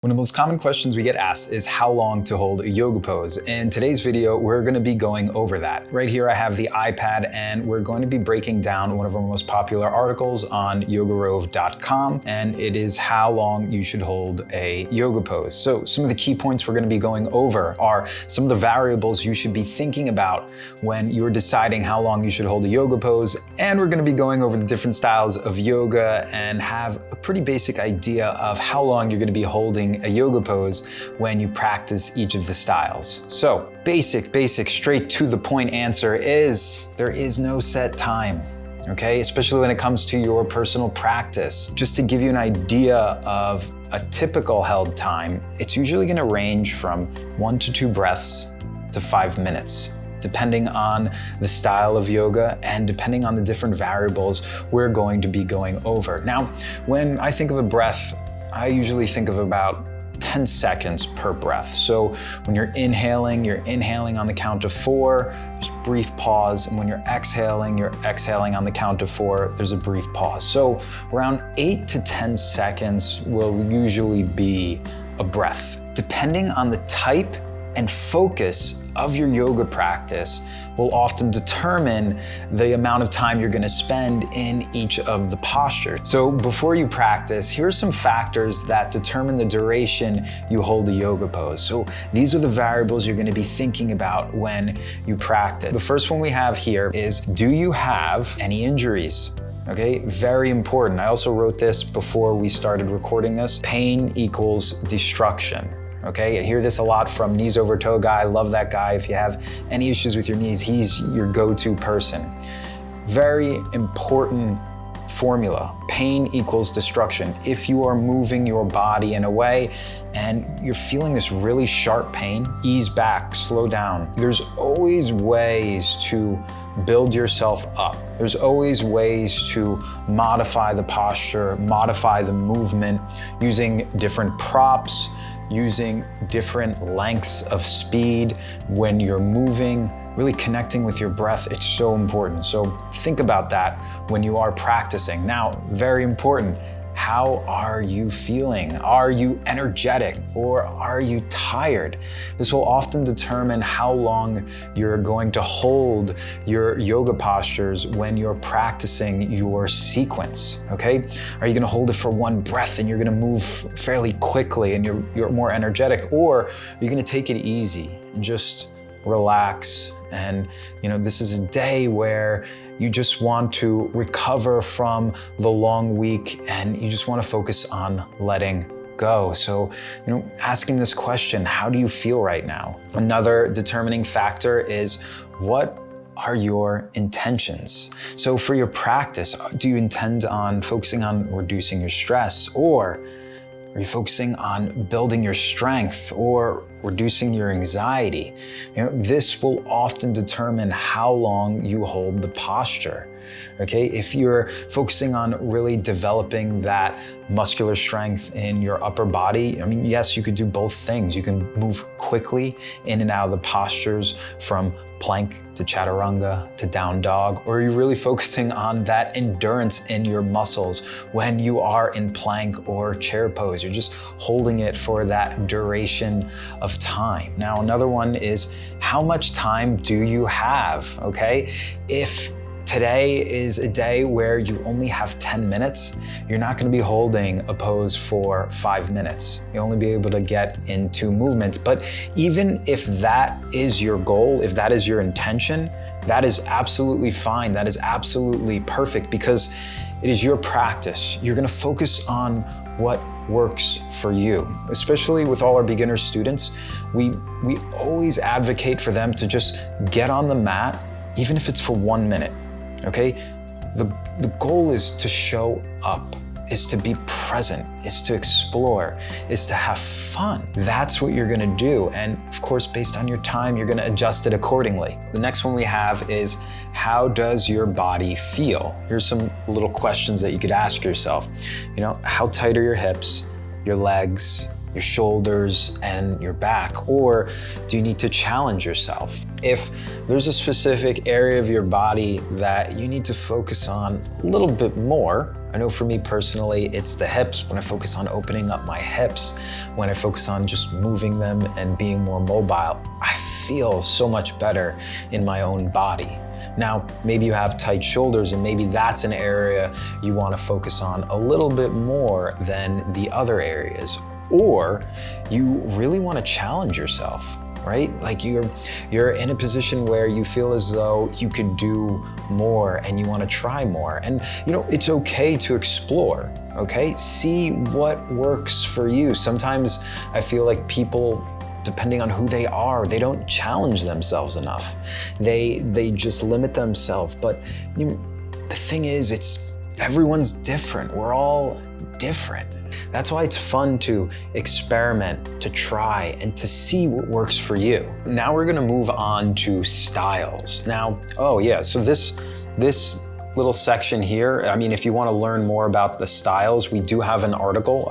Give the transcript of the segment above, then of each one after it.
One of the most common questions we get asked is how long to hold a yoga pose. In today's video, we're going to be going over that. Right here I have the iPad and we're going to be breaking down one of our most popular articles on yogarove.com, and it is how long you should hold a yoga pose. So some of the key points we're going to be going over are some of the variables you should be thinking about when you're deciding how long you should hold a yoga pose, and we're going to be going over the different styles of yoga and have a pretty basic idea of how long you're going to be holding a yoga pose when you practice each of the styles. So basic, straight to the point answer is there is no set time. Okay, especially when it comes to your personal practice. Just to give you an idea of a typical held time, it's usually going to range from 1 to 2 breaths to 5 minutes, depending on the style of yoga and depending on the different variables we're going to be going over. Now, when I think of a breath, I usually think of about 10 seconds per breath. So when you're inhaling on the count of 4, there's a brief pause. And when you're exhaling on the count of 4, there's a brief pause. So around 8 to 10 seconds will usually be a breath. Depending on the type and focus of your yoga practice will often determine the amount of time you're going to spend in each of the postures. So before you practice, here are some factors that determine the duration you hold a yoga pose. So these are the variables you're going to be thinking about when you practice. The first one we have here is, do you have any injuries? Okay, very important. I also wrote this before we started recording this. Pain equals destruction. Okay, I hear this a lot from Knees Over Toe guy. I love that guy. If you have any issues with your knees, he's your go-to person. Very important formula. Pain equals destruction. If you are moving your body in a way and you're feeling this really sharp pain, ease back, slow down. There's always ways to build yourself up. There's always ways to modify the posture, modify the movement using different props, using different lengths of speed when you're moving, really connecting with your breath. It's so important. So think about that when you are practicing. Now, very important, how are you feeling? Are you energetic or are you tired? This will often determine how long you're going to hold your yoga postures when you're practicing your sequence, okay? Are you gonna hold it for one breath and you're gonna move fairly quickly and you're more energetic, or are you gonna take it easy and just relax? And this is a day where you just want to recover from the long week and you just want to focus on letting go. So, asking this question, how do you feel right now? Another determining factor is, what are your intentions? So for your practice, do you intend on focusing on reducing your stress, or are you focusing on building your strength or reducing your anxiety? This will often determine how long you hold the posture. Okay, if you're focusing on really developing that muscular strength in your upper body, yes, you could do both things. You can move quickly in and out of the postures from plank to chaturanga to down dog, or are you really focusing on that endurance in your muscles when you are in plank or chair pose? You're just holding it for that duration of time. Now, another one is, how much time do you have? Okay, if today is a day where you only have 10 minutes, you're not going to be holding a pose for 5 minutes. You'll only be able to get into movements. But even if that is your goal, if that is your intention, that is absolutely fine. That is absolutely perfect, because it is your practice. You're going to focus on what works for you. Especially with all our beginner students, we always advocate for them to just get on the mat, even if it's for 1 minute. Okay, the goal is to show up, is to be present, is to explore, is to have fun. That's what you're gonna do. And of course, based on your time, you're gonna adjust it accordingly. The next one we have is, how does your body feel? Here's some little questions that you could ask yourself. How tight are your hips, your legs, your shoulders and your back? Or do you need to challenge yourself? If there's a specific area of your body that you need to focus on a little bit more, I know for me personally, it's the hips. When I focus on opening up my hips, when I focus on just moving them and being more mobile, I feel so much better in my own body. Now, maybe you have tight shoulders and maybe that's an area you want to focus on a little bit more than the other areas. Or you really want to challenge yourself, right? Like you're in a position where you feel as though you could do more and you want to try more. And it's okay to explore, okay? See what works for you. Sometimes I feel like people, depending on who they are, they don't challenge themselves enough. They just limit themselves. But the thing is, everyone's different. We're all different. That's why it's fun to experiment, to try, and to see what works for you. Now we're gonna move on to styles. Now, so this little section here, I mean, if you wanna learn more about the styles, we do have an article.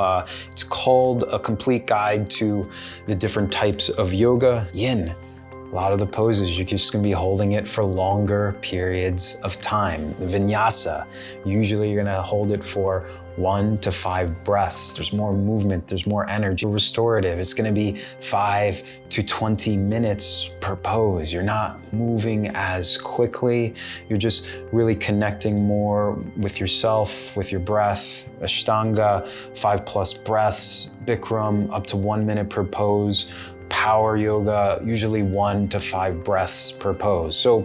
It's called A Complete Guide to the Different Types of Yoga. Yin. A lot of the poses, you're just gonna be holding it for longer periods of time. The vinyasa, usually you're gonna hold it for 1 to 5 breaths. There's more movement, there's more energy. Restorative, it's gonna be 5 to 20 minutes per pose. You're not moving as quickly. You're just really connecting more with yourself, with your breath. Ashtanga, 5+ breaths. Bikram, up to 1 minute per pose. Power yoga, usually 1 to 5 breaths per pose. So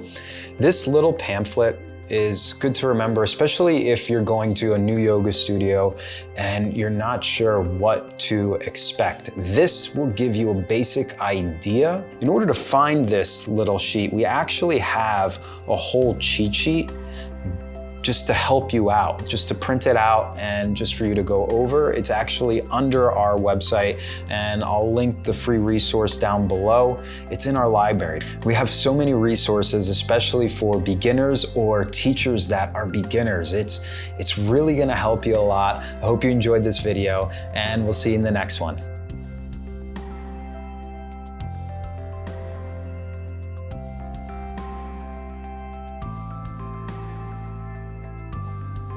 this little pamphlet is good to remember, especially if you're going to a new yoga studio and you're not sure what to expect. This will give you a basic idea. In order to find this little sheet, we actually have a whole cheat sheet just to help you out, just to print it out and just for you to go over. It's actually under our website, and I'll link the free resource down below. It's in our library. We have so many resources, especially for beginners or teachers that are beginners. It's really gonna help you a lot. I hope you enjoyed this video, and we'll see you in the next one.